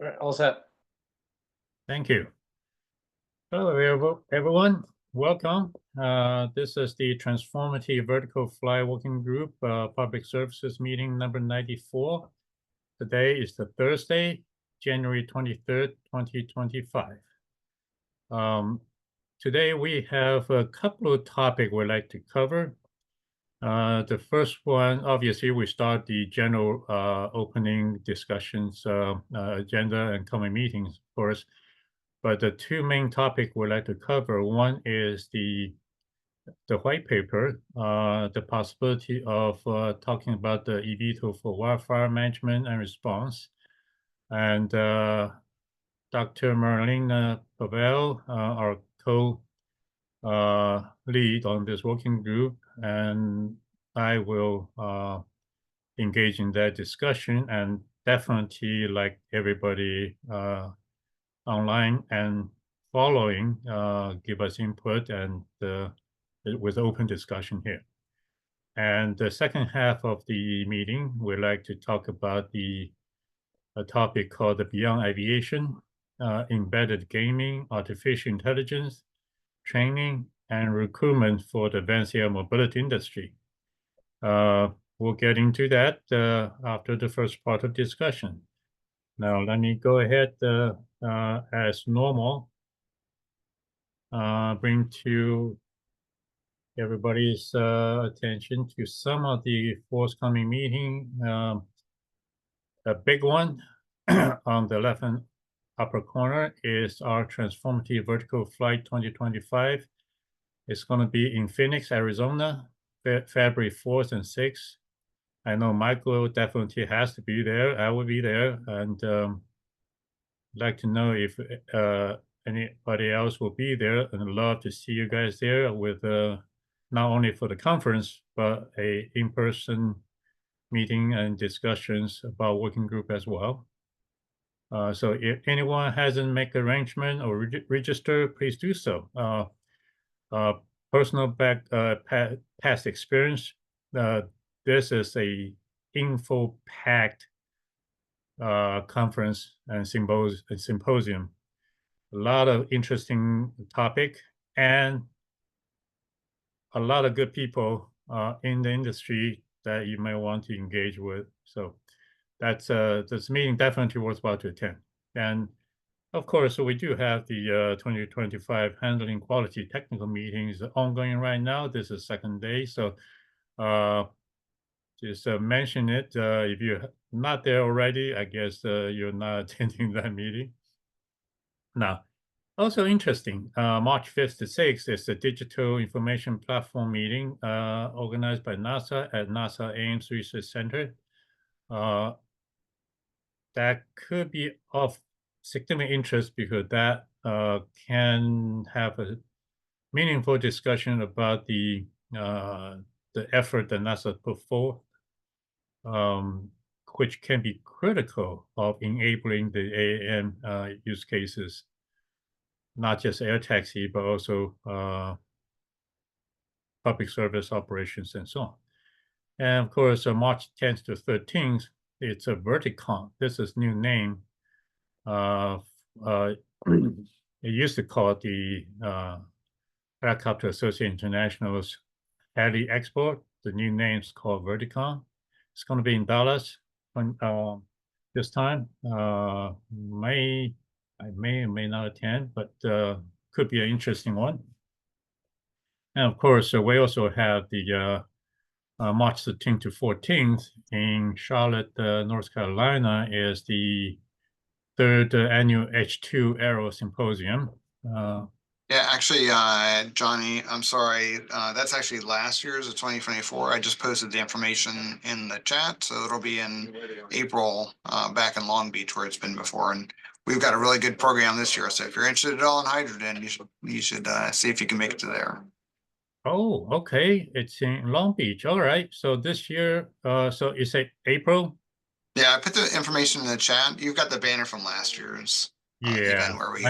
All right, all set. Thank you. Hello, everyone. Welcome. This is the Transformative Vertical Flight Working Group Public Services Meeting number 94. Today is the Thursday, January 23rd, 2025. Today we have a couple of topics we'd like to cover. The first one, obviously, we start the general opening discussions agenda and coming meetings, of course. But the two main topics we'd like to cover, one is the white paper, the possibility of talking about the eVTOL for wildfire management and response. And Dr. Marilena Pavel, our co-lead on this working group, and I will engage in that discussion, and definitely, like everybody online and following, give us input and with open discussion here. And the second half of the meeting, we'd like to talk about a topic called the Beyond Aviation, Embedded Gaming, Artificial Intelligence, Training, and Recruitment for the advanced air mobility industry. We'll get into that after the first part of discussion. Now, let me go ahead as normal, bring to everybody's attention to some of the forthcoming meeting. A big one on the left-hand upper corner is our Transformative Vertical Flight 2025. It's going to be in Phoenix, Arizona, February 4th and 6th. I know Michael definitely has to be there. I will be there, and I'd like to know if anybody else will be there, and I'd love to see you guys there with not only for the conference, but a in-person meeting and discussions about working group as well. So if anyone hasn't made arrangement or register, please do so. Personal past experience, this is a info-packed conference and symposium. A lot of interesting topic and a lot of good people in the industry that you may want to engage with. So that's this meeting definitely worthwhile to attend. And of course, we do have the 2025 handling quality technical meetings ongoing right now. This is second day, so just mention it. If you're not there already, I guess you're not attending that meeting. Now, also interesting, March 5th to 6th is the Digital Information Platform meeting organized by NASA at NASA Ames Research Center. That could be of significant interest because that can have a meaningful discussion about the effort that NASA put forth, which can be critical of enabling the AAM use cases, not just air taxi, but also public service operations and so on. And of course, March 10th to 13th, it's a Verticon. This is new name. It used to call it the Helicopter Association International's Heli Expo. The new name is called Verticon. It's going to be in Dallas this time. I may or may not attend, but could be an interesting one. And of course, we also have the March 13th to 14th in Charlotte, North Carolina, is the third annual H2 Aero Symposium. Yeah, actually, Johnny, I'm sorry. That's actually last year's of 2024. I just posted the information in the chat, so it'll be in April back in Long Beach where it's been before. And we've got a really good program this year. So if you're interested at all in hydrogen, you should see if you can make it to there. Oh, okay. It's in Long Beach. All right. So this year, so is it April? Yeah, I put the information in the chat. You've got the banner from last year's event where we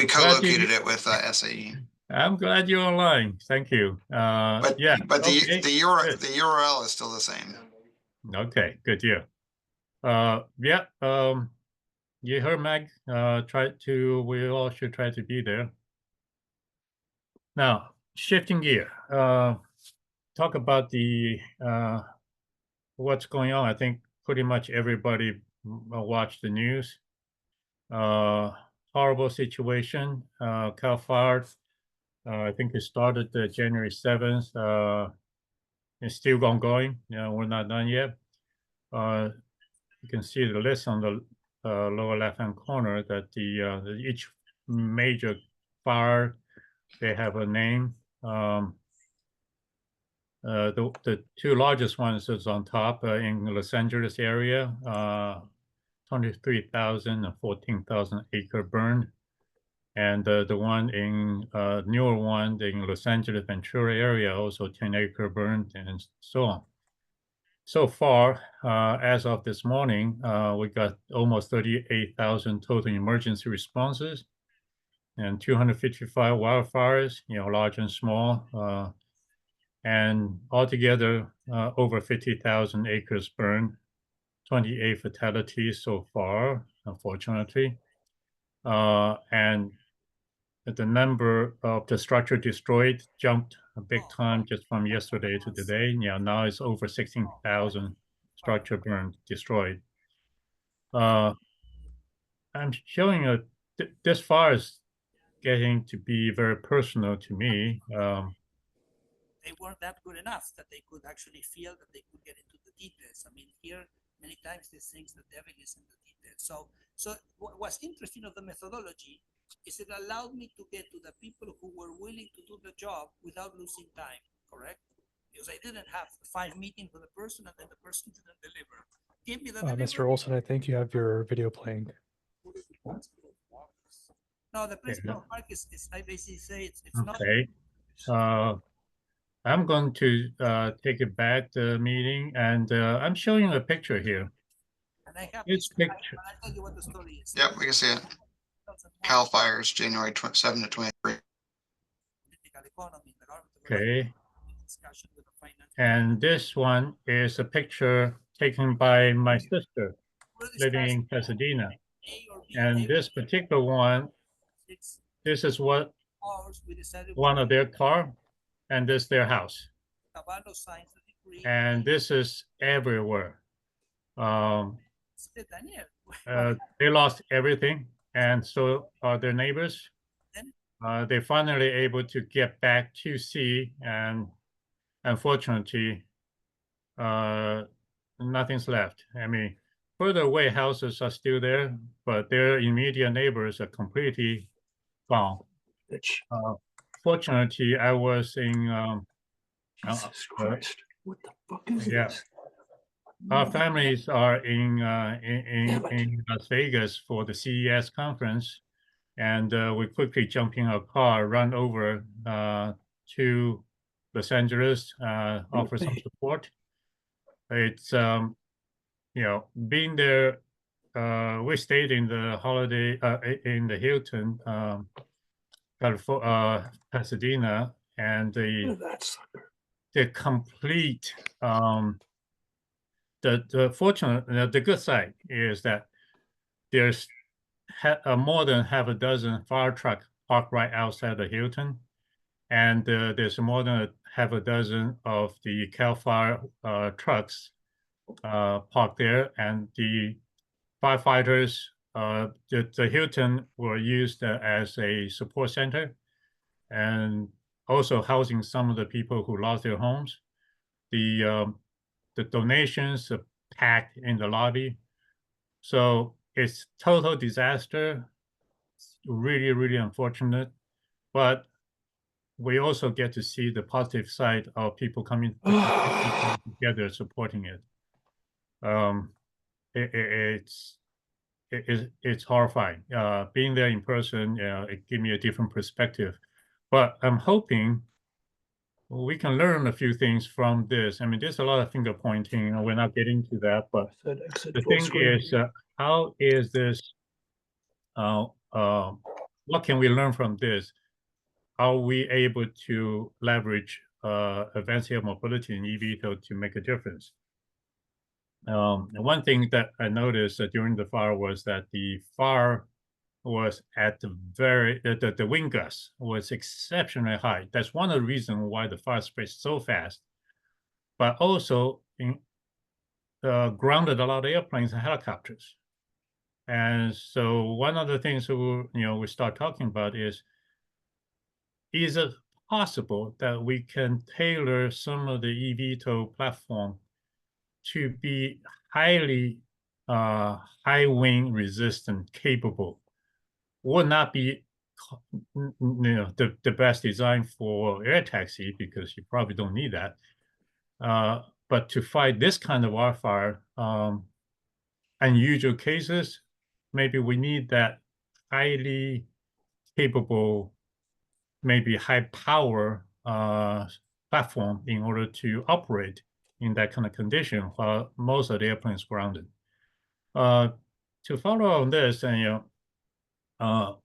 co-located it with SAE. I'm glad you're online. Thank you. But the URL is still the same. Okay, good deal. Yeah, you heard Meg, we all should try to be there. Now, shifting gear, talk about what's going on. I think pretty much everybody watched the news. Horrible situation. Cal Fire, I think it started January 7th. It's still ongoing. We're not done yet. You can see the list on the lower left-hand corner that each major fire, they have a name. The two largest ones is on top in Los Angeles area, 23,000 and 14,000 acre burn. And the one in newer one in Los Angeles Ventura area, also 10-acre burn and so on. So far, as of this morning, we got almost 38,000 total emergency responses and 255 wildfires, large and small, and altogether over 50,000 acres burned, 28 fatalities so far, unfortunately. And the number of the structure destroyed jumped a big time just from yesterday to today. Now it's over 16,000 structure burned, destroyed. I'm showing this far is getting to be very personal to me. They weren't that good enough that they could actually feel that they could get into the details. I mean, here many times these things, the devil is in the details. So what's interesting of the methodology is it allowed me to get to the people who were willing to do the job without losing time, correct? Because I didn't have 5 meetings with the person and then the person didn't deliver. Give me the Mr. Olson, I think you have your video playing. No, the principle of mark is I basically say it's not. Okay. I'm going to take it back the meeting, and I'm showing a picture here. And I have This picture. I'll tell you what the story is. Yep, we can see it. Cal Fires, January 7 to 23. Okay. And this one is a picture taken by my sister living in Pasadena. And this particular one, this is what one of their car, and this their house. And this is everywhere. They lost everything, and so are their neighbors. They finally able to get back to sea, and unfortunately, nothing's left. I mean, further away houses are still there, but their immediate neighbors are completely gone. Fortunately, I was in Jesus Christ! What the fuck is this? Our families are in Las Vegas for the CES conference, and we quickly jump in our car, run over to Los Angeles, offer some support. It's being there. We stayed in the holiday in the Hilton, Pasadena, and the complete. The good side is that there's more than half a dozen fire trucks parked right outside the Hilton, and there's more than half a dozen of the Cal Fire trucks parked there, and the firefighters. The Hilton were used as a support center, and also housing some of the people who lost their homes. The donations are packed in the lobby. So it's total disaster. It's really, really unfortunate. But we also get to see the positive side of people coming together supporting it. It's horrifying. Being there in person, it gave me a different perspective. But I'm hoping we can learn a few things from this. I mean, there's a lot of finger pointing, and we're not getting to that. But the thing is, how is this? What can we learn from this? Are we able to leverage advanced air mobility and eVTOL to make a difference? one thing that I noticed during the fire was that the fire was at the wind gust was exceptionally high. That's one of the reasons why the fire spread so fast, but also grounded a lot of airplanes and helicopters. And so one of the things we start talking about is it possible that we can tailor some of the eVTOL platform to be highly high wind resistant capable? Would not be the best design for air taxi because you probably don't need that. But to fight this kind of wildfire, unusual cases, maybe we need that highly capable, maybe high power platform in order to operate in that kind of condition while most of the airplanes grounded. To follow on this, and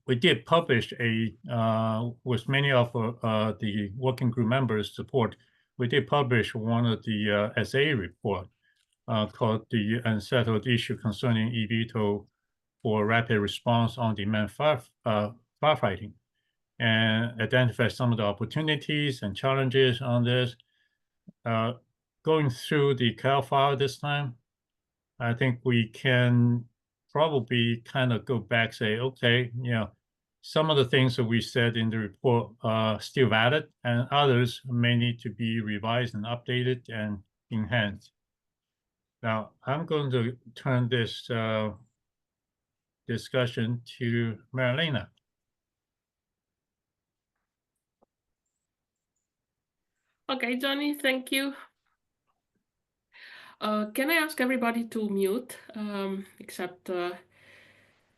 we did publish with many of the working group members' support, we did publish one of the SA report called the Unsettled Issue Concerning eVTOL for Rapid Response on Demand Firefighting, and identify some of the opportunities and challenges on this. Going through the CAL file this time, I think we can probably kind of go back, say, okay, some of the things that we said in the report are still valid, and others may need to be revised and updated and enhanced. Now, I'm going to turn this discussion to Marilena. Okay, Johnny, thank you. Can I ask everybody to mute, except,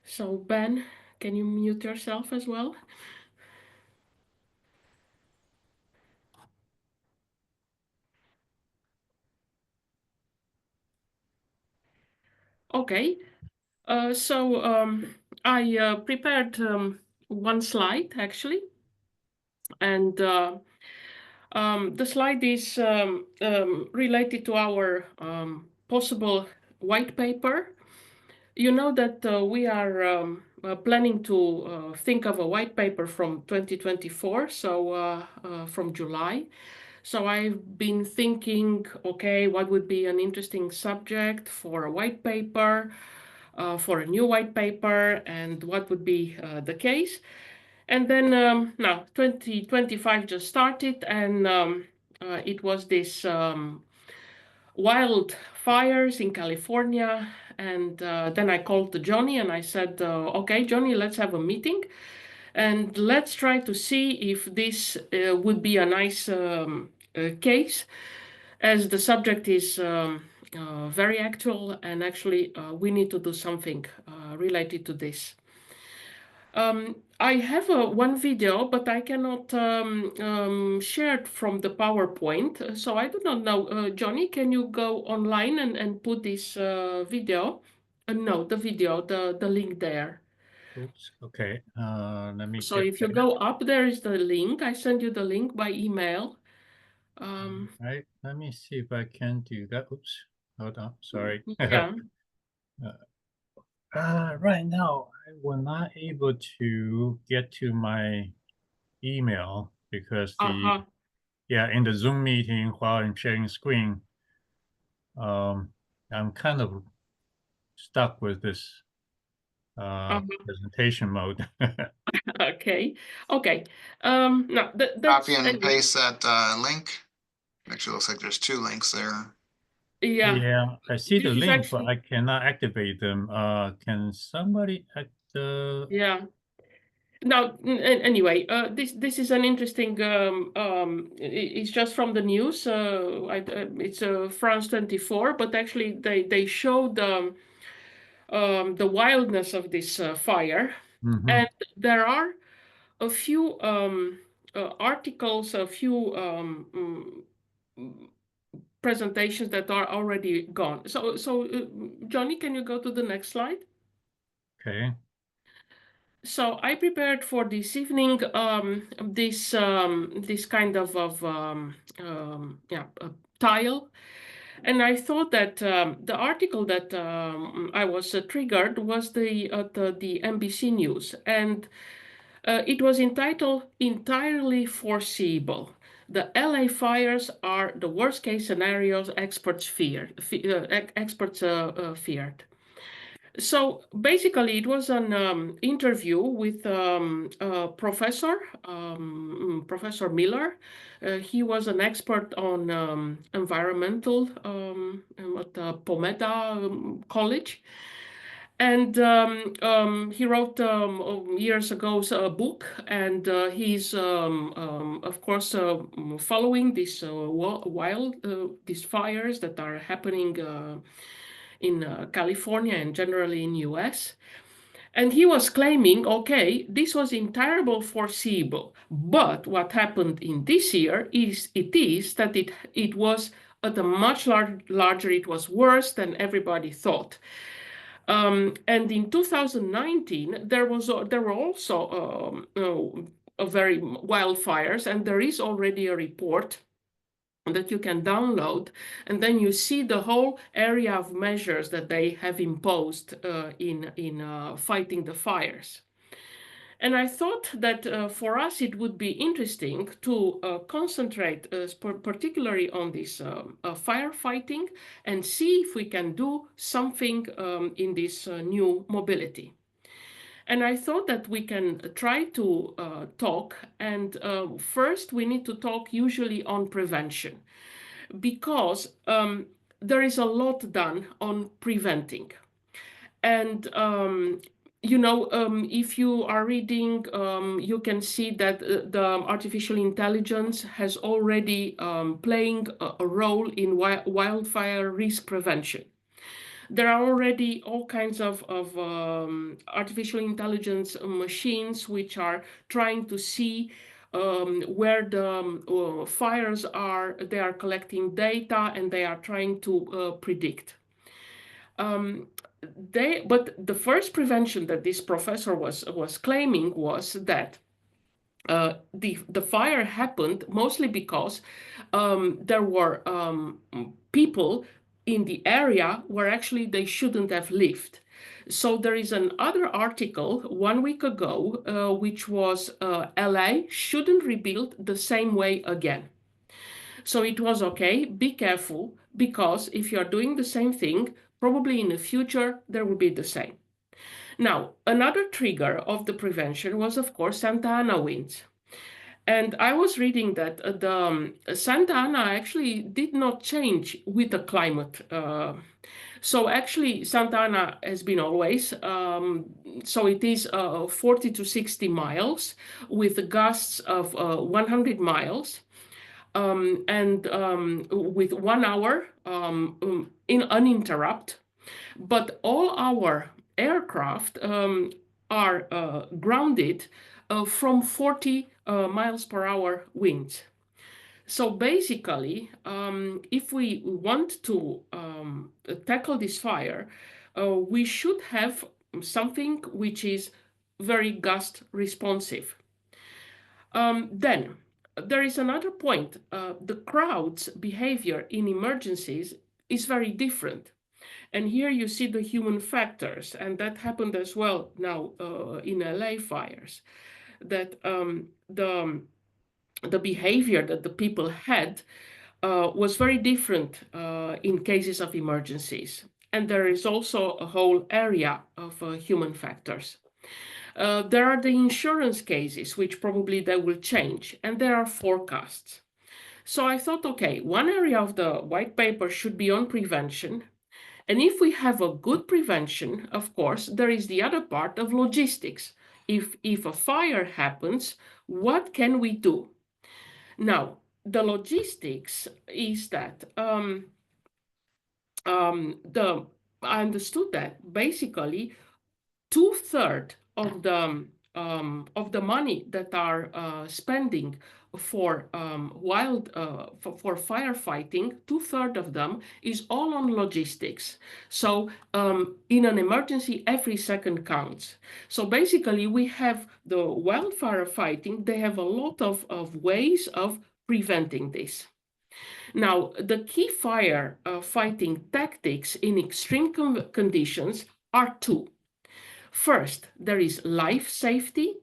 so Ben, can you mute yourself as well? Okay, so I prepared one slide actually, and the slide is related to our possible white paper. You know that we are planning to think of a white paper from 2024, so from July. So I've been thinking, okay, what would be an interesting subject for a white paper, for a new white paper, and what would be the case. And then now 2025 just started, and it was this wildfires in California. And then I called Johnny and I said, okay, Johnny, let's have a meeting and let's try to see if this would be a nice case, as the subject is very actual, and actually we need to do something related to this. I have one video, but I cannot share it from the PowerPoint. So I do not know. Johnny, can you go online and put this video? No, the video, the link there. Oops, okay. Let me So get if you that. go up, there is the link. I send you the link by email. Right, let me see if I can do that. Oops, hold on, sorry. Yeah. Right now, I was not able to get to my email because in the Zoom meeting while I'm sharing screen, I'm kind of stuck with this presentation mode. Okay. Okay. No, that's Copy and paste that link. Actually, looks like there's two links there. yeah. Yeah, I see the This is link, but actually, I cannot activate them. Can somebody yeah. Now, anyway, this is an interesting. It's just from the news. It's France 24, but actually they showed the wildness of this fire, and there are a few articles, a few presentations that are already gone. So Johnny, can you go to the next slide? Okay. So I prepared for this evening this kind of tile, And I thought that the article that I was triggered was the NBC News, and it was entitled "Entirely Foreseeable. The LA fires are the worst case scenarios experts feared." So basically, it was an interview with Professor Miller. He was an expert on environmental at the Pomeda College. And he wrote years ago a book, and he's of course following these these fires that are happening in California and generally in US. And he was claiming, okay, this was entirely foreseeable. But what happened in this year is that it was at a much larger, it was worse than everybody thought. And in 2019, there were also very wildfires, and there is already a report that you can download, and then you see the whole area of measures that they have imposed in fighting the fires. And I thought that for us it would be interesting to concentrate particularly on this firefighting and see if we can do something in this new mobility. And I thought that we can try to talk, and first we need to talk usually on prevention, because there is a lot done on preventing. And if you are reading, you can see that the artificial intelligence has already playing a role in wildfire risk prevention. There are already all kinds of artificial intelligence machines which are trying to see where the fires are. They are collecting data and they are trying to predict. But the first prevention that this professor was claiming was that the fire happened mostly because there were people in the area where actually they shouldn't have lived. So there is another article 1 week ago, which was LA shouldn't rebuild the same way again. So it was okay, be careful, because if you're doing the same thing, probably in the future, there will be the same. Now, another trigger of the prevention was, of course, Santa Ana winds. And I was reading that the Santa Ana actually did not change with the climate. So actually, Santa Ana has been always, so it is 40 to 60 miles with gusts of 100 miles. And with 1 hour in uninterrupted. But all our aircraft are grounded from 40 miles per hour winds. So basically, if we want to tackle this fire, we should have something which is very gust responsive. Then there is another point. The crowd's behavior in emergencies is very different. And here you see the human factors, and that happened as well now in LA fires, that the behavior that the people had was very different in cases of emergencies. And there is also a whole area of human factors. There are the insurance cases, which probably they will change, and there are forecasts. So I thought, okay, one area of the white paper should be on prevention. And if we have a good prevention, of course, there is the other part of logistics. If a fire happens, what can we do? Now, the logistics is that I understood that basically 2/3 of the money that are spending for for firefighting, 2/3 of them is all on logistics. So in an emergency, every second counts. So basically, we have the wildfire fighting. They have a lot of ways of preventing this. Now, the key fire fighting tactics in extreme conditions are two. First, there is life safety,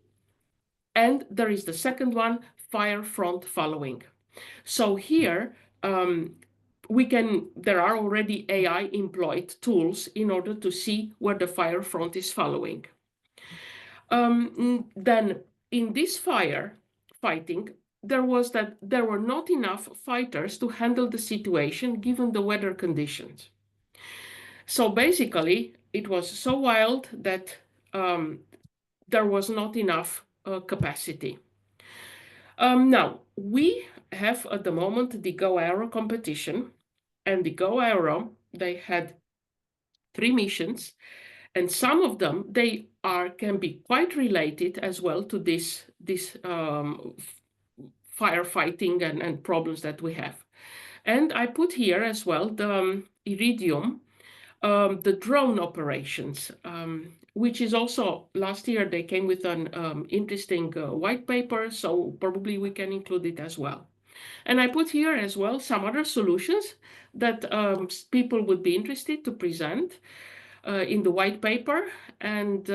and there is the second one, fire front following. So here, there are already AI employed tools in order to see where the fire front is following. Then in this fire fighting, there were not enough fighters to handle the situation given the weather conditions. So basically, it was so wild that there was not enough capacity. Now, we have at the moment the Go Aero competition, and the Go Aero, they had 3 missions, and some of them, can be quite related as well to this firefighting and problems that we have. And I put here as well the Iridium, the drone operations, which is also last year they came with an interesting white paper, so probably we can include it as well. And I put here as well some other solutions that people would be interested to present in the white paper, and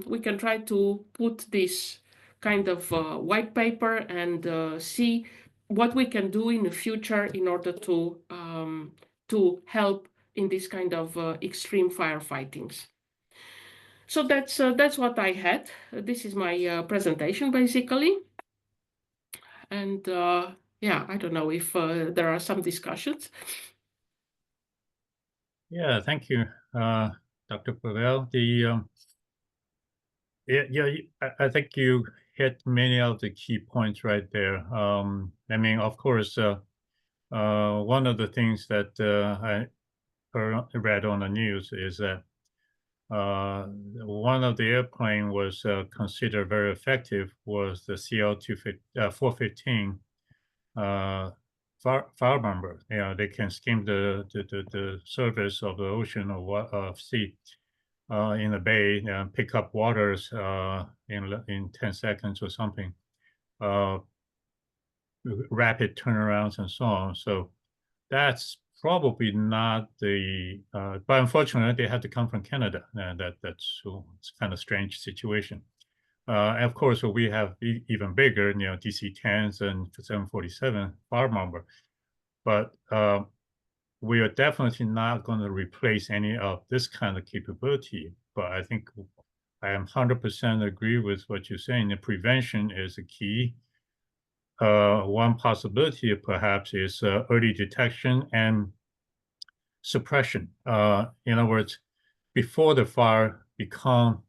we can try to put this kind of white paper and see what we can do in the future in order to help in this kind of extreme firefightings. So that's what I had. This is my presentation basically, and yeah, I don't know if there are some discussions. Yeah, thank you, Dr. Pavel. I think you hit many of the key points right there. I mean, of course, one of the things that I read on the news is that one of the airplane was considered very effective was the CL-415 fire bomber. You know, they can skim the surface of the ocean or sea in the bay and pick up waters in 10 seconds or something. Rapid turnarounds and so on. So that's probably not the, but unfortunately they had to come from Canada, and that's it's kind of strange situation. And of course, we have even bigger, you know, DC-10s and 747 fire bomber, but we are definitely not going to replace any of this kind of capability. But I think I am 100% agree with what you're saying. The prevention is the key. One possibility perhaps is early detection and suppression. In other words, before the fire become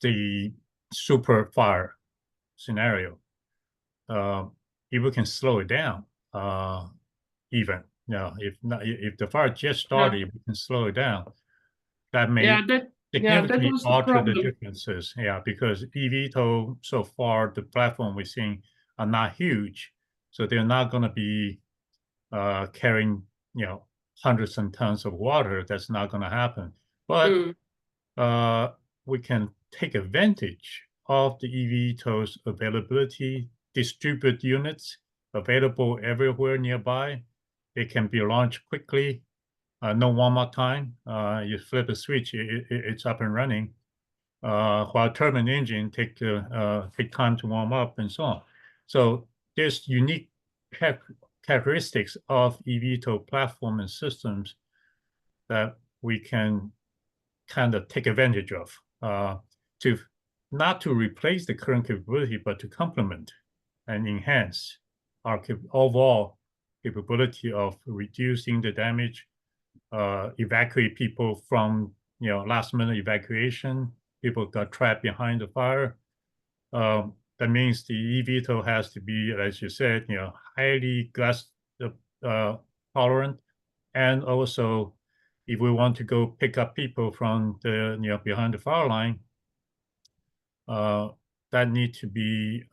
the super fire scenario, if we can slow it down, even, you know, if the fire just started, we can slow it down. That may significantly alter the differences. Yeah, because eVTOL so far, the platform we're seeing are not huge, so they're not going to be carrying, you know, hundreds of tons of water. That's not going to happen. But we can take advantage of the eVTOL's availability, distribute units available everywhere nearby. They can be launched quickly. No warm-up time. You flip a switch, it's up and running. While turbine engine take time to warm up and so on. So there's unique characteristics of eVTOL platform and systems that we can kind of take advantage of to not to replace the current capability, but to complement and enhance our overall capability of reducing the damage, evacuate people from, you know, last minute evacuation. People got trapped behind the fire. That means the eVTOL has to be, as you said, you know, highly gas tolerant, and also if we want to go pick up people from the, you know, behind the fire line, that need to be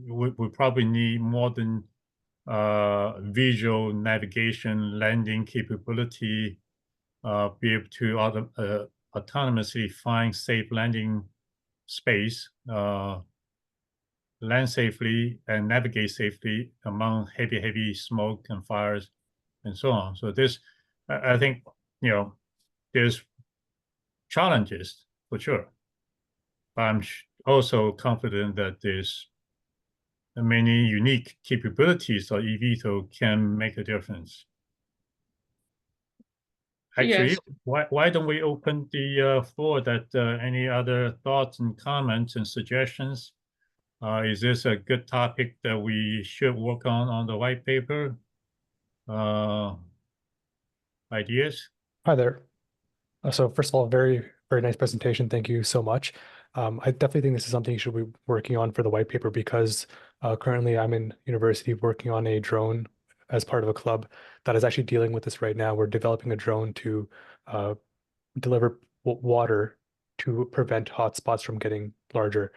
we probably need more than visual navigation, landing capability, be able to autonomously find safe landing space, land safely and navigate safely among heavy smoke and fires and so on. So this, I think, there's challenges for sure, but I'm also confident that there's many unique capabilities of eVTOL can make a difference. Actually, Yes. why don't we open the floor that any other thoughts and comments and suggestions? Is this a good topic that we should work on the white paper? Ideas? Hi there. So first of all, very, very nice presentation. Thank you so much. I definitely think this is something you should be working on for the white paper because currently I'm in university working on a drone as part of a club that is actually dealing with this right now. We're developing a drone to deliver water to prevent hotspots from getting larger.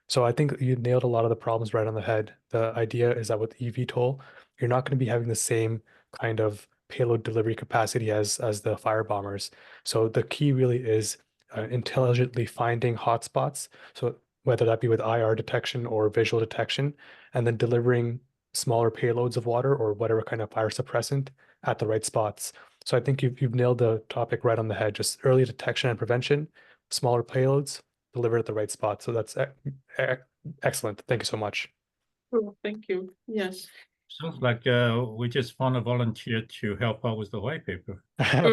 So I think you nailed a lot of the problems right on the head. The idea is that with eVTOL, you're not going to be having the same kind of payload delivery capacity as the fire bombers. So the key really is intelligently finding hotspots. So whether that be with IR detection or visual detection, and then delivering smaller payloads of water or whatever kind of fire suppressant at the right spots. So I think you've nailed the topic right on the head. Just early detection and prevention, smaller payloads, delivered at the right spot. So that's excellent. Thank you so much. Oh, thank you. Yes. Sounds like we just found a volunteer to help out with the white paper.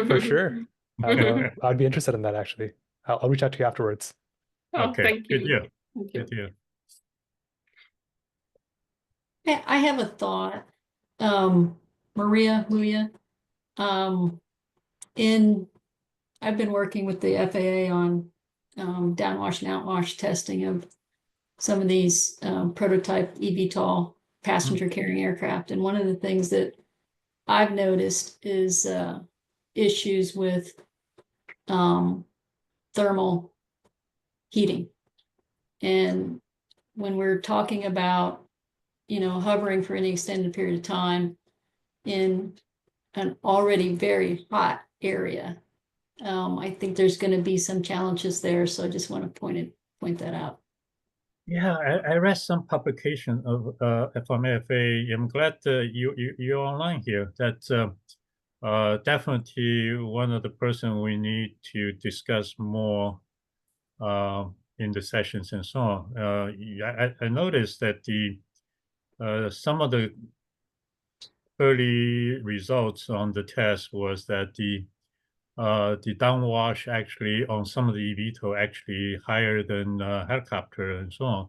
For sure. I'd be interested in that actually. I'll reach out to you afterwards. Oh, Okay, thank good you. deal. Thank you. Good deal. I have a thought. Maria, I've been working with the FAA on downwash and outwash testing of some of these prototype eVTOL passenger carrying aircraft. And one of the things that I've noticed is issues with thermal heating. And when we're talking about, hovering for any extended period of time in an already very hot area, I think there's going to be some challenges there. So I just want to point that out. Yeah, I read some publication of from FAA. I'm glad you're online here. That's definitely one of the person we need to discuss more in the sessions and so on. I noticed that some of the early results on the test was that the downwash actually on some of the eVTOL actually higher than helicopter and so on.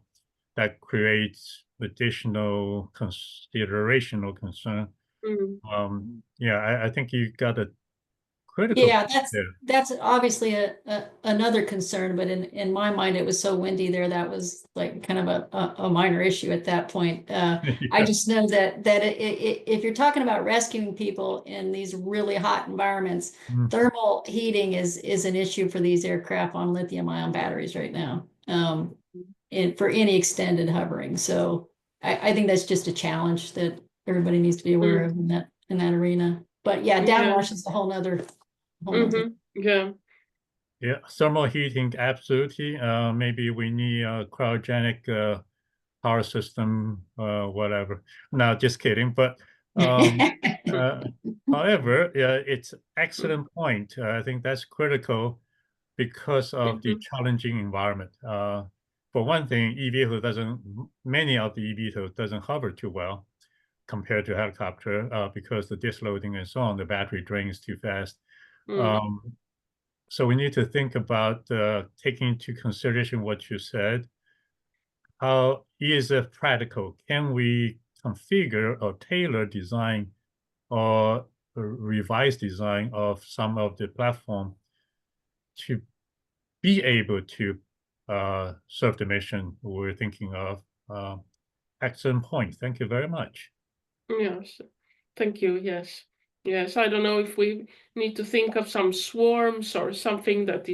That creates additional consideration or concern. Yeah, I think you got a critical. Yeah, that's obviously another concern, but in my mind, it was so windy there that was like kind of a minor issue at that point. Yeah. I just know that if you're talking about rescuing people in these really hot environments, thermal heating is an issue for these aircraft on lithium-ion batteries right now, and for any extended hovering. So I think that's just a challenge that everybody needs to be aware of in that arena. But yeah, downwash is a whole nother. Yeah. Yeah, thermal heating, absolutely. Maybe we need a cryogenic power system, whatever. No, just kidding. But however, it's excellent point. I think that's critical because of the challenging environment. For one thing, many of the eVTOL doesn't hover too well compared to helicopter because the disloading and so on, the battery drains too fast. So we need to think about taking into consideration what you said. How is it practical? Can we configure or tailor design or revise design of some of the platform to be able to serve the mission we're thinking of? Excellent point. Thank you very much. Yes, thank you. Yes. Yes, I don't know if we need to think of some swarms or something that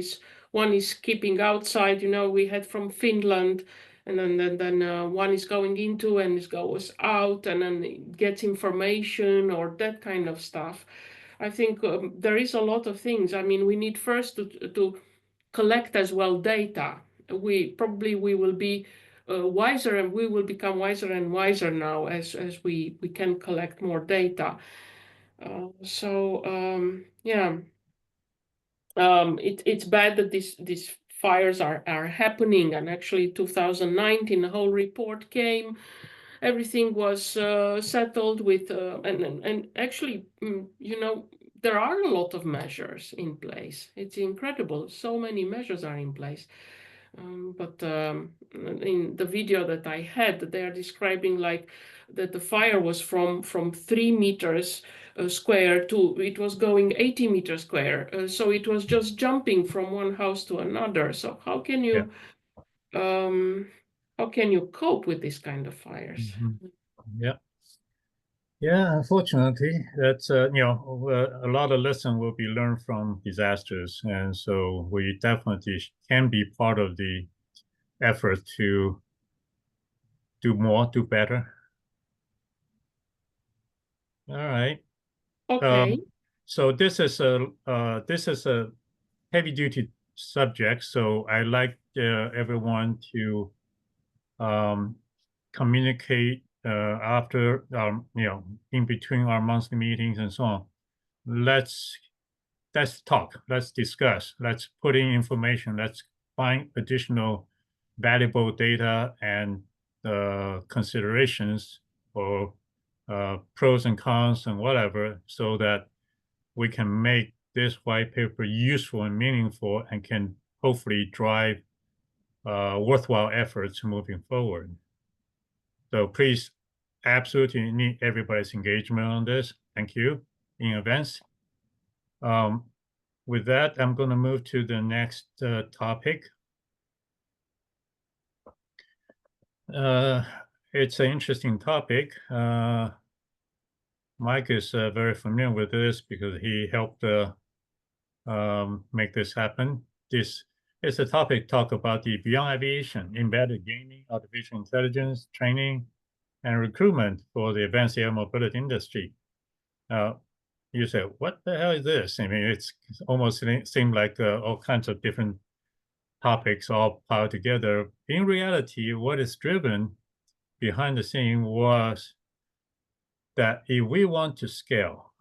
one is keeping outside. We had from Finland, and then one is going into and it goes out and then it gets information or that kind of stuff. I think there is a lot of things. I mean, we need first to collect as well data. We will be wiser, and we will become wiser and wiser now as we can collect more data. Yeah, it's bad that these fires are happening, and actually 2019 the whole report came. Everything was settled with and actually you know, there are a lot of measures in place. It's incredible, so many measures are in place. But in the video that I had, they are describing like that the fire was from 3 meters square to, it was going 80 meters square. So it was just jumping from one house to another. So how can you cope with this kind of fires? Yeah. Yeah, unfortunately, that's you know, a lot of lesson will be learned from disasters, and so we definitely can be part of the effort to do more, do better. All right. Okay. So this is a heavy duty subject, so I like everyone to communicate after you know, in between our monthly meetings and so on. Let's talk, let's discuss, let's put in information, let's find additional valuable data and considerations for pros and cons and whatever, so that we can make this white paper useful and meaningful and can hopefully drive worthwhile efforts moving forward. So please, absolutely need everybody's engagement on this. Thank you in advance. With that, I'm going to move to the next topic. It's an interesting topic. Mike is very familiar with this because he helped make this happen. This is a topic talk about the beyond aviation, embedded gaming, artificial intelligence, training, and recruitment for the advanced air mobility industry. You say, what the hell is this? I mean, it's almost seemed like all kinds of different topics all piled together. In reality, what is driven behind the scene was that if we want to scale,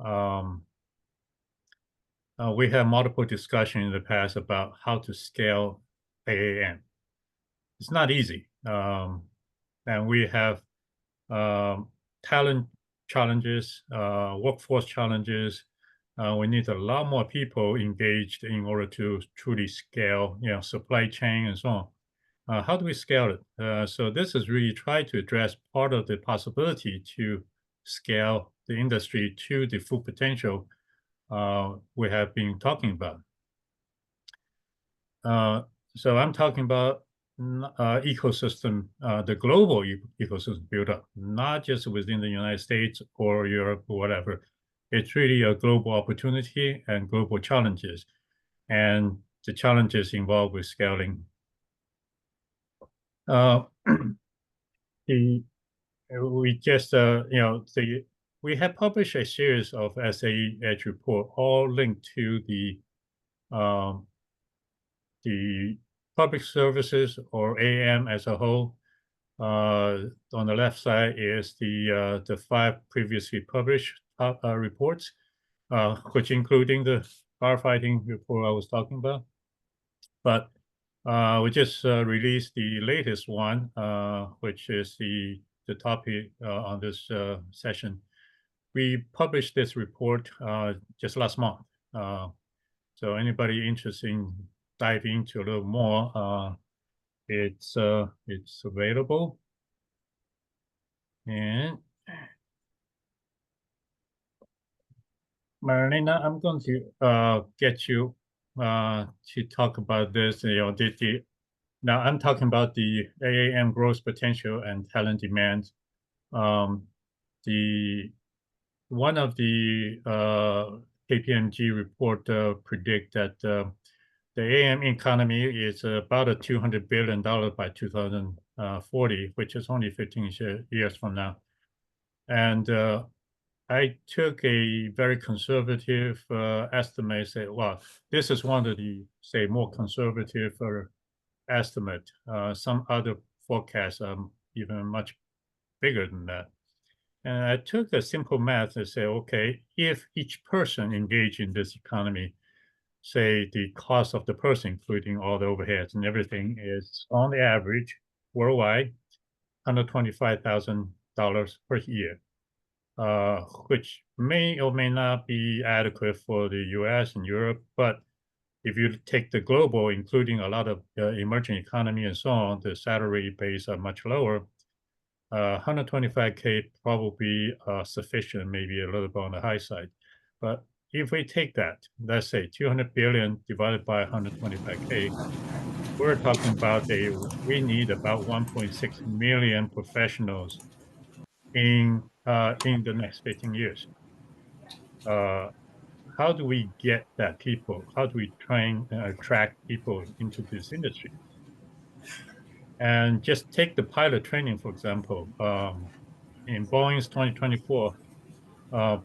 we had multiple discussions in the past about how to scale AAM. It's not easy. And we have talent challenges, workforce challenges. We need a lot more people engaged in order to truly scale, you know, supply chain and so on. How do we scale it? So this is really try to address part of the possibility to scale the industry to the full potential we have been talking about. So I'm talking about ecosystem, the global ecosystem build up, not just within the United States or Europe or whatever. It's really a global opportunity and global challenges, and the challenges involved with scaling. We just we have published a series of SAE Edge report, all linked to the public services or AM as a whole. On the left side is the 5 previously published reports, which including the firefighting report I was talking about. But we just released the latest one, which is the topic on this session. We published this report just last month. So anybody interested in diving into a little more, it's available. And Marilena, I'm going to get you to talk about this. You know, now I'm talking about the AAM growth potential and talent demand. One of the KPMG report predict that the AM economy is about a $200 billion by 2040, which is only 15 years from now. And I took a very conservative estimate, say, well, this is one of the, say, more conservative estimate. Some other forecasts are even much bigger than that. And I took a simple math and say, okay, if each person engaged in this economy, say the cost of the person, including all the overheads and everything, is on the average worldwide $125,000 per year, which may or may not be adequate for the US and Europe. But if you take the global, including a lot of emerging economy and so on, the salary base are much lower. 125K probably sufficient, maybe a little bit on the high side. But if we take that, let's say 200 billion divided by 125K, we're talking about we need about 1.6 million professionals in the next 15 years. How do we get that people? How do we train and attract people into this industry? And just take the pilot training, for example. In Boeing's 2024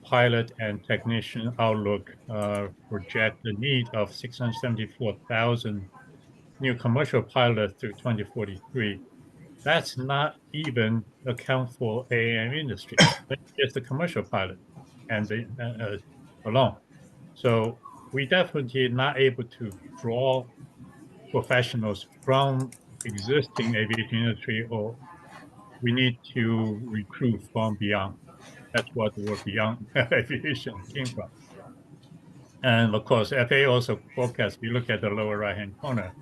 pilot and technician outlook project the need of 674,000 new commercial pilots through 2043. That's not even account for AAM industry. That's just the commercial pilot and alone. So we definitely not able to draw professionals from existing aviation industry, or we need to recruit from beyond. That's what the word beyond aviation came from. And of course, FAA also forecast, if you look at the lower right-hand corner,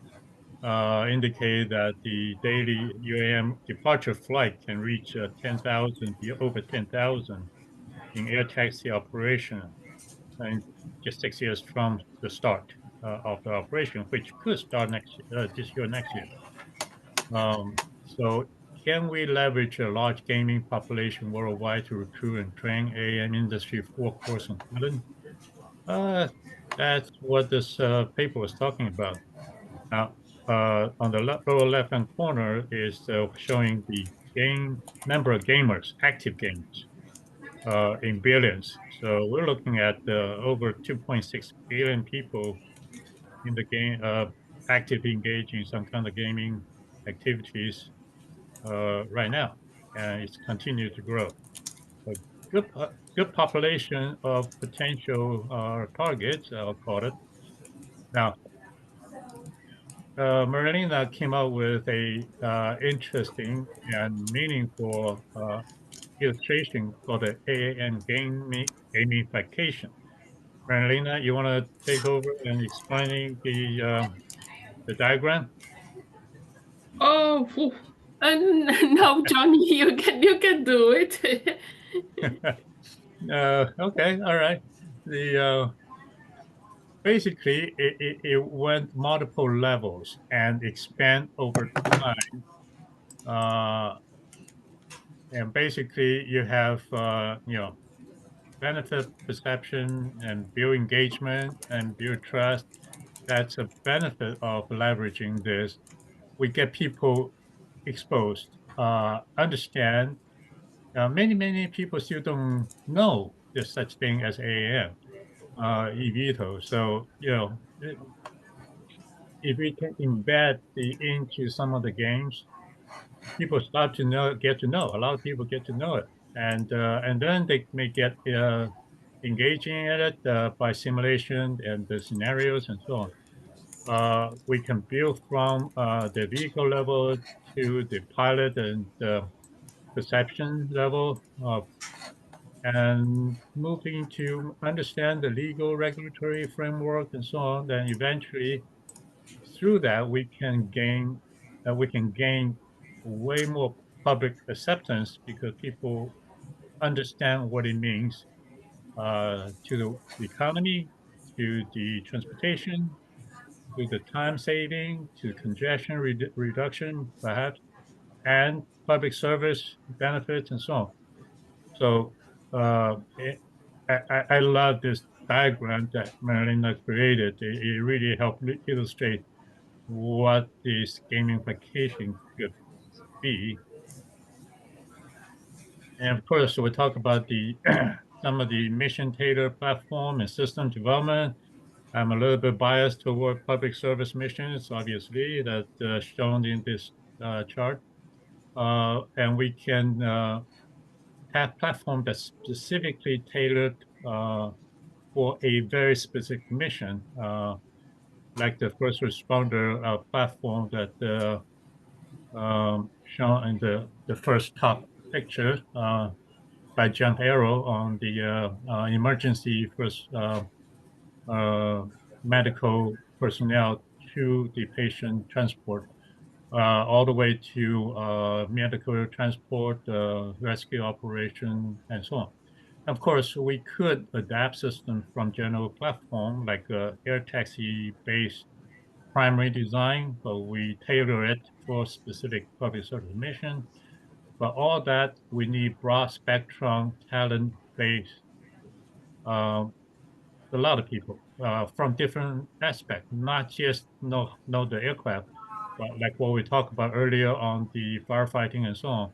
indicate that the daily UAM departure flight can reach 10,000, be over 10,000 in air taxi operation, and just 6 years from the start of the operation, which could start this year, next year. So can we leverage a large gaming population worldwide to recruit and train AAM industry workforce and talent? That's what this paper was talking about. Now, on the lower left-hand corner is showing the number of gamers, active gamers, in billions. So we're looking at over 2.6 billion people in the game, actively engaging in some kind of gaming activities right now, and it's continued to grow. A good population of potential targets, I'll call it. Now, Marilena came up with a interesting and meaningful illustration called the AAM gamification. Marilena, you want to take over and explaining the diagram? Oh, phew. And no, Johnny, you can do it. Okay, all right. Basically, it went multiple levels and expand over time. And basically, you have benefit perception and build engagement and build trust. That's a benefit of leveraging this. We get people exposed, understand. Many people still don't know there's such thing as AAM, eVTOL. So, if we can embed into some of the games, people start to get to know. A lot of people get to know it, and then they may get engaging at it by simulation and the scenarios and so on. We can build from the vehicle level to the pilot and perception level, and moving to understand the legal regulatory framework and so on. Then eventually, through that, we can gain way more public acceptance because people understand what it means to the economy, to the transportation, to the time saving, to congestion reduction, perhaps, and public service benefits and so on. So I love this diagram that Marilena created. It really helped illustrate what this gamification could be. And of course, we'll talk about some of the mission-tailored platform and system development. I'm a little bit biased toward public service missions, obviously, that shown in this chart. and we can have platform that's specifically tailored for a very specific mission, like the first responder platform that shown in the first top picture by John Arrow on the emergency first medical personnel to the patient transport, all the way to medical transport, rescue operation, and so on. Of course, we could adapt system from general platform like air taxi based primary design, but we tailor it for specific public service mission. But all that we need broad spectrum talent based a lot of people from different aspects, not just know the aircraft, but like what we talked about earlier on the firefighting and so on.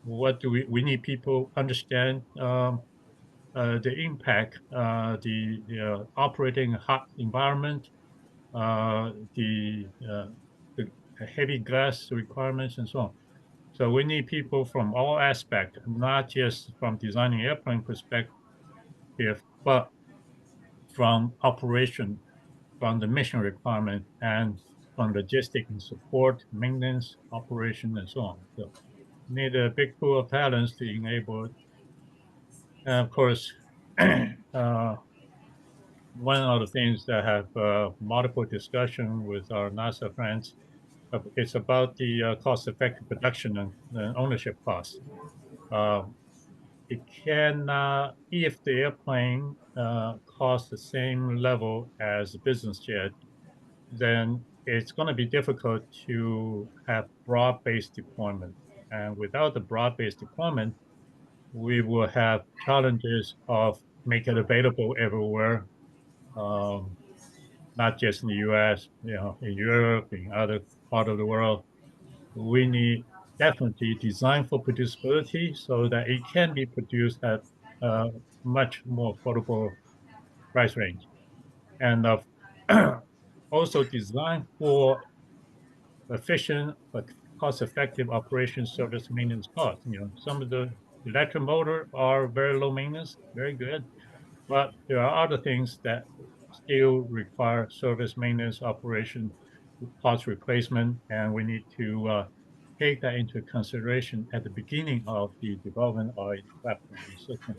What do we need people understand the impact, the operating hot environment, the heavy gas requirements and so on. So we need people from all aspects, not just from designing airplane perspective, but from operation, from the mission requirement, and from logistic and support, maintenance, operation, and so on. So need a big pool of talents to enable it. And of course, one of the things that have multiple discussion with our NASA friends, it's about the cost-effective production and ownership costs. It can, if the airplane costs the same level as a business jet, then it's going to be difficult to have broad-based deployment. And without the broad-based deployment, we will have challenges of making it available everywhere, not just in the US, in Europe, in other part of the world. We need definitely design for producibility so that it can be produced at a much more affordable price range. And also design for efficient but cost-effective operation service maintenance costs. Some of the electric motor are very low maintenance, very good, but there are other things that still require service maintenance, operation, parts replacement, and we need to take that into consideration at the beginning of the development of a platform system.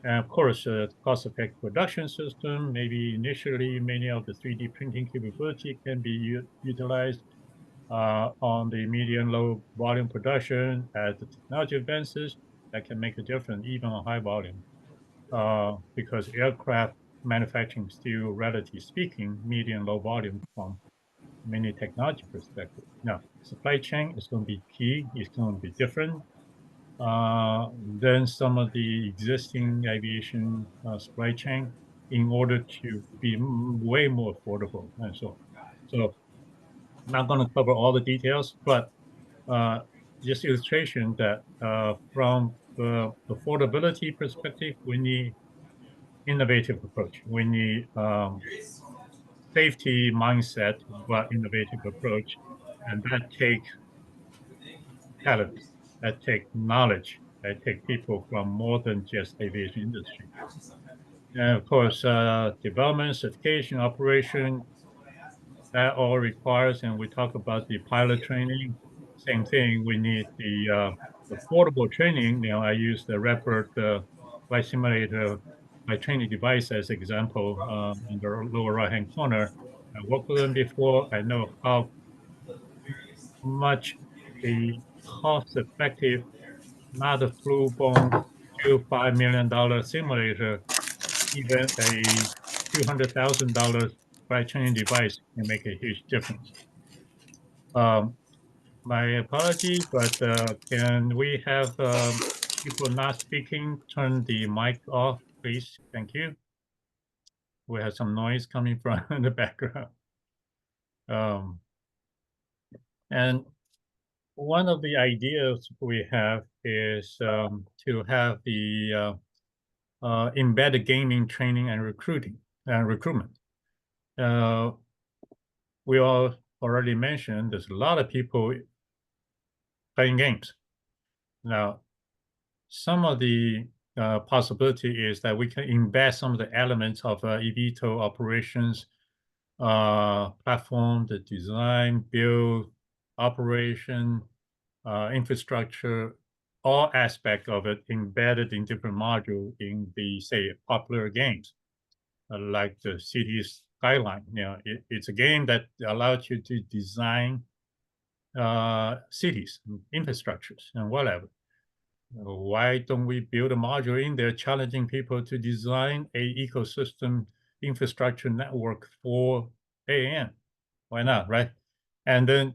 And of course, cost-effective production system, maybe initially many of the 3D printing capability can be utilized on the medium low volume production. As the technology advances, that can make a difference even on high volume. Because aircraft manufacturing still, relatively speaking, medium low volume from many technology perspective. Now, supply chain is going to be key. It's going to be different than some of the existing aviation supply chain in order to be way more affordable and so on. So I'm not going to cover all the details, but just illustration that from the affordability perspective, we need innovative approach. We need safety mindset, but innovative approach, and that take talent, that take knowledge, that take people from more than just aviation industry. And of course, development, certification, operation, that all requires, and we talk about the pilot training, same thing, we need the affordable training. I use the Rapid flight simulator, my training device as example in the lower right-hand corner. I worked with them before. I know how much a cost-effective, not a full-blown $2-5 million simulator, even a $200,000 flight training device can make a huge difference. My apology, but can we have people not speaking turn the mic off, please? Thank you. We have some noise coming from the background. And one of the ideas we have is to have the embedded gaming training and recruitment. We all already mentioned there's a lot of people playing games. Now, some of the possibility is that we can embed some of the elements of eVTOL operations, platform, the design, build, operation, infrastructure, all aspects of it embedded in different modules in the, say, popular games, like the City Skyline. You know, it's a game that allows you to design cities, infrastructures, and whatever. Why don't we build a module in there challenging people to design a ecosystem infrastructure network for AAM? Why not, right? And then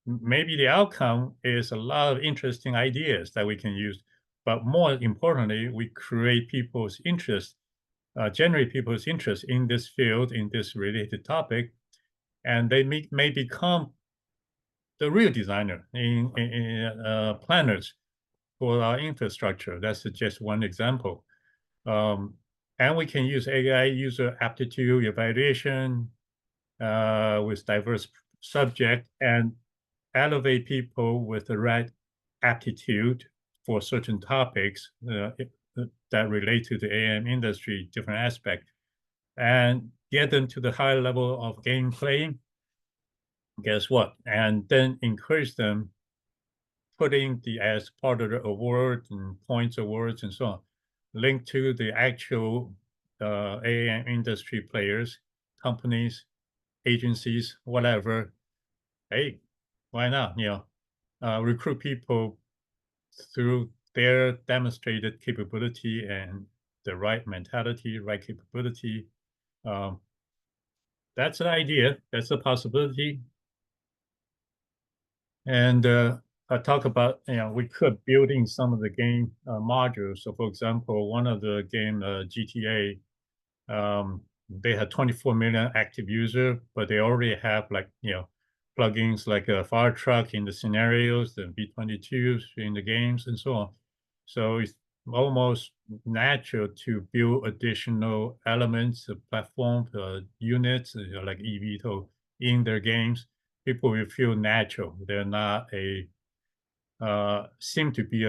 maybe the outcome is a lot of interesting ideas that we can use. But more importantly, we create people's interest, generate people's interest in this field, in this related topic, and they may become the real designer in planners for our infrastructure. That's just one example. And we can use AI user aptitude evaluation with diverse subject and elevate people with the right aptitude for certain topics that relate to the AM industry, different aspects, and get them to the high level of game playing. Guess what? And then encourage them putting the as part of the award and points awards and so on, linked to the actual AM industry players, companies, agencies, whatever. Hey, why not? You know, recruit people through their demonstrated capability and the right mentality, right capability. That's an idea. That's a possibility. And I talk about, you know, we could build in some of the game modules. So, for example, one of the game GTA, they had 24 million active users, but they already have, like, you know, plugins like a fire truck in the scenarios, the B-22s in the games, and so on. So it's almost natural to build additional elements, platform units like eVTOL in their games. People will feel natural. They're not a seem to be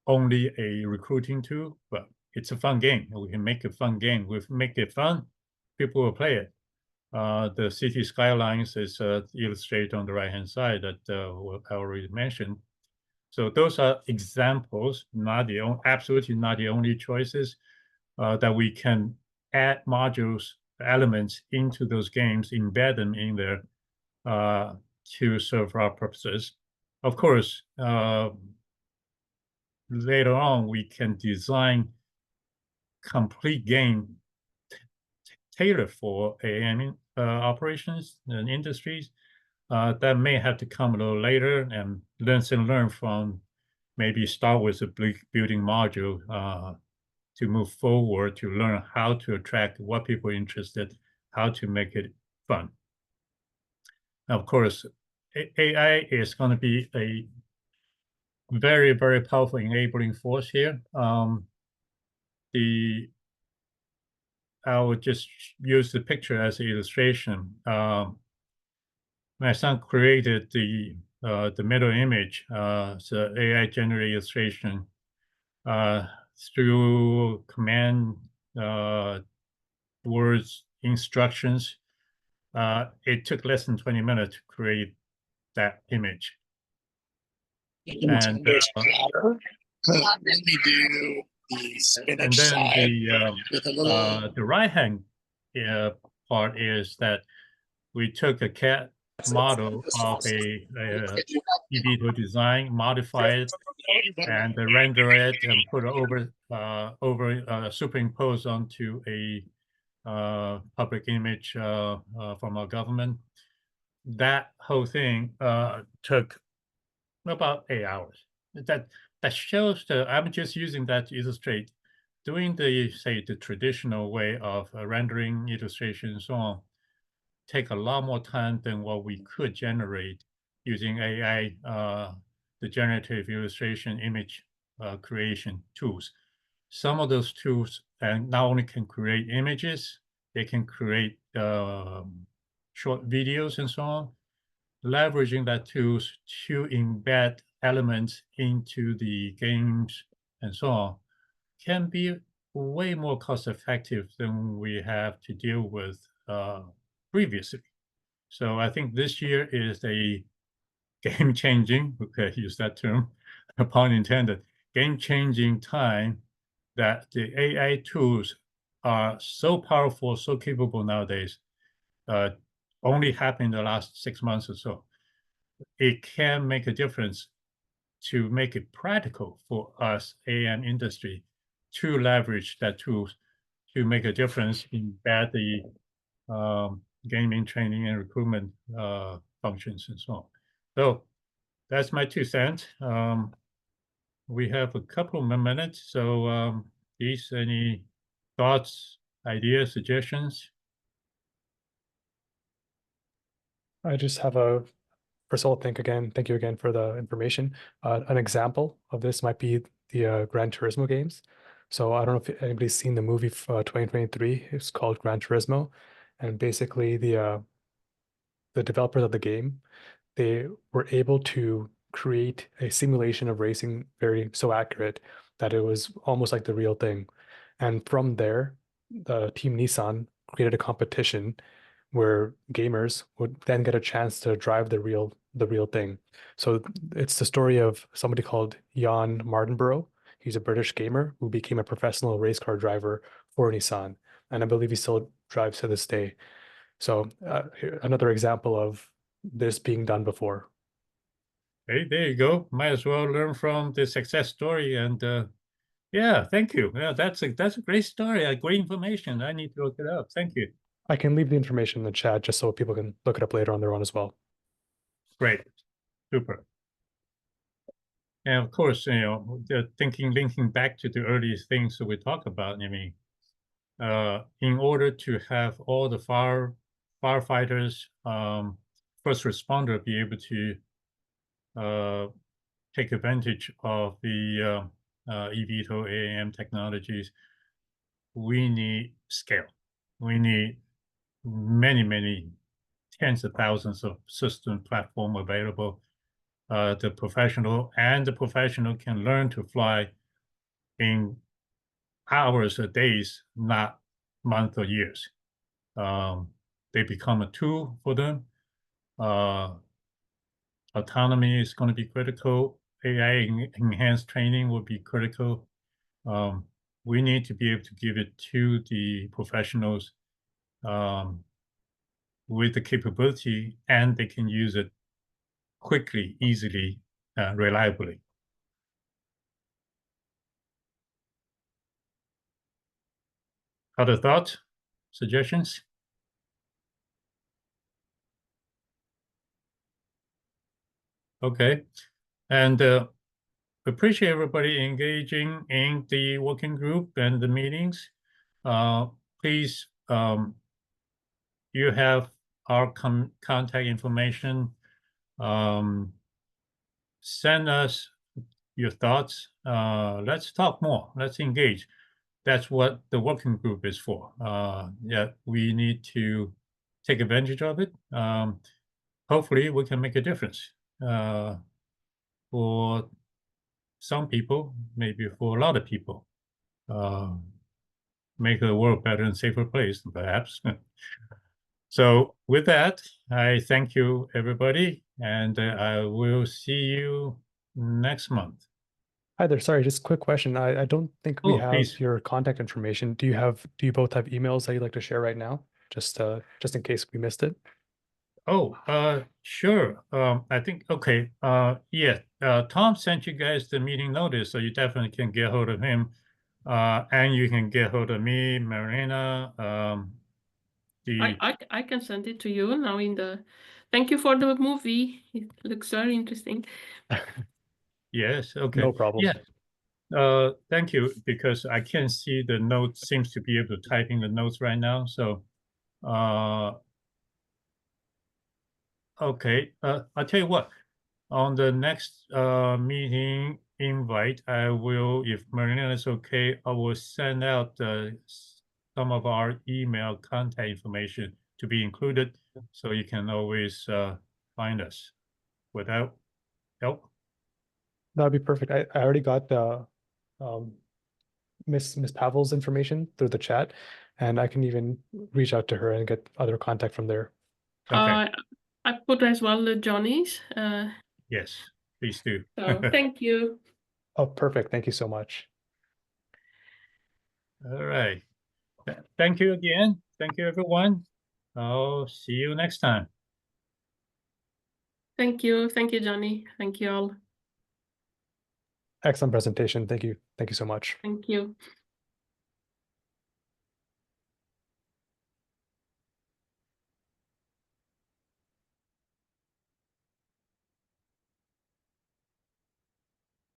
only a recruiting tool, but it's a fun game. We can make a fun game. We make it fun, people will play it. The City Skylines is illustrated on the right-hand side that I already mentioned. So those are examples, not the only, absolutely not the only choices that we can add modules, elements into those games, embed them in there to serve our purposes. Of course, later on, we can design complete game tailored for AM operations and industries. That may have to come a little later, and learn from, maybe start with a building module to move forward, to learn how to attract what people are interested, how to make it fun. Now, of course, AI is going to be a very, very powerful enabling force here. I would just use the picture as an illustration. My son created the middle image, so AI generated illustration through command words instructions. It took less than 20 minutes to create that image. And let me do the spinach side with a little. The right-hand part is that we took a CAD model of a eVTOL design, modify it, and render it, and put it over superimpose onto a public image from our government. That whole thing took about 8 hours. That shows I'm just using that to illustrate, doing the, say, the traditional way of rendering illustration and so on, take a lot more time than what we could generate using AI, the generative illustration image creation tools. Some of those tools not only can create images, they can create short videos and so on. leveraging that tools to embed elements into the games and so on can be way more cost effective than we have to deal with previously. So I think this year is a game changing, okay, use that term, pun intended, game changing time that the AI tools are so powerful, so capable nowadays, only happened in the last 6 months or so. It can make a difference to make it practical for us, AM industry, to leverage that tools to make a difference in the gaming training and recruitment functions and so on. So that's my 2 cents. We have a couple more minutes, so please, any thoughts, ideas, suggestions? I just have first of all, thank you again for the information. An example of this might be the Gran Turismo games. So I don't know if anybody's seen the movie 2023. It's called Gran Turismo, and basically the developers of the game, they were able to create a simulation of racing so accurate that it was almost like the real thing. And from there, the team Nissan created a competition where gamers would then get a chance to drive the real thing. So it's the story of somebody called Jan Mardenborough. He's a British gamer who became a professional race car driver for Nissan, and I believe he still drives to this day. So another example of this being done before. Hey, there you go. Might as well learn from the success story. And yeah, thank you. Yeah, that's a great story, great information. I need to look it up. Thank you. I can leave the information in the chat just so people can look it up later on their own as well. Great, super. And of course, the linking back to the earliest things that we talked about. I mean, in order to have all the firefighters, first responder be able to take advantage of the eVTOL AAM technologies, we need scale. We need many tens of thousands of system platform available. The professional can learn to fly in hours or days, not months or years. They become a tool for them. Autonomy is going to be critical. AI enhanced training will be critical. We need to be able to give it to the professionals with the capability, and they can use it quickly, easily, reliably. Other thoughts, suggestions? Okay, and appreciate everybody engaging in the working group and the meetings. Please, you have our contact information. Send us your thoughts. Let's talk more. Let's engage. That's what the working group is for. Yeah, we need to take advantage of it. Hopefully, we can make a difference for some people, maybe for a lot of people. Make the world better and safer place, perhaps. So with that, I thank you, everybody, and I will see you next month. Hi there. Sorry, just a quick question. I don't think we have please. your contact information. Do you both have emails that you'd like to share right now? Just in case we missed it. Sure. I think, okay. Yeah, Tom sent you guys the meeting notice, so you definitely can get hold of him. And you can get hold of me, Marilena. I can send it to you now in the. Thank you for the movie. It looks very interesting. Yes. Okay. No problem. Yeah. Thank you, because I can't see the notes. Seems to be able to type in the notes right now. So, okay. I'll tell you what. On the next meeting invite, I will, if Marilena is okay, I will send out some of our email contact information to be included, so you can always find us without help? That'd be perfect. I already got the Miss Pavel's information through the chat, and I can even reach out to her and get other contact from there. Okay. I put as well Johnny's. Yes, please do. So thank you. Oh, perfect. Thank you so much. All right. Thank you again. Thank you, everyone. I'll see you next time. Thank you. Thank you, Johnny. Thank you all. Excellent presentation. Thank you. Thank you so much. Thank you.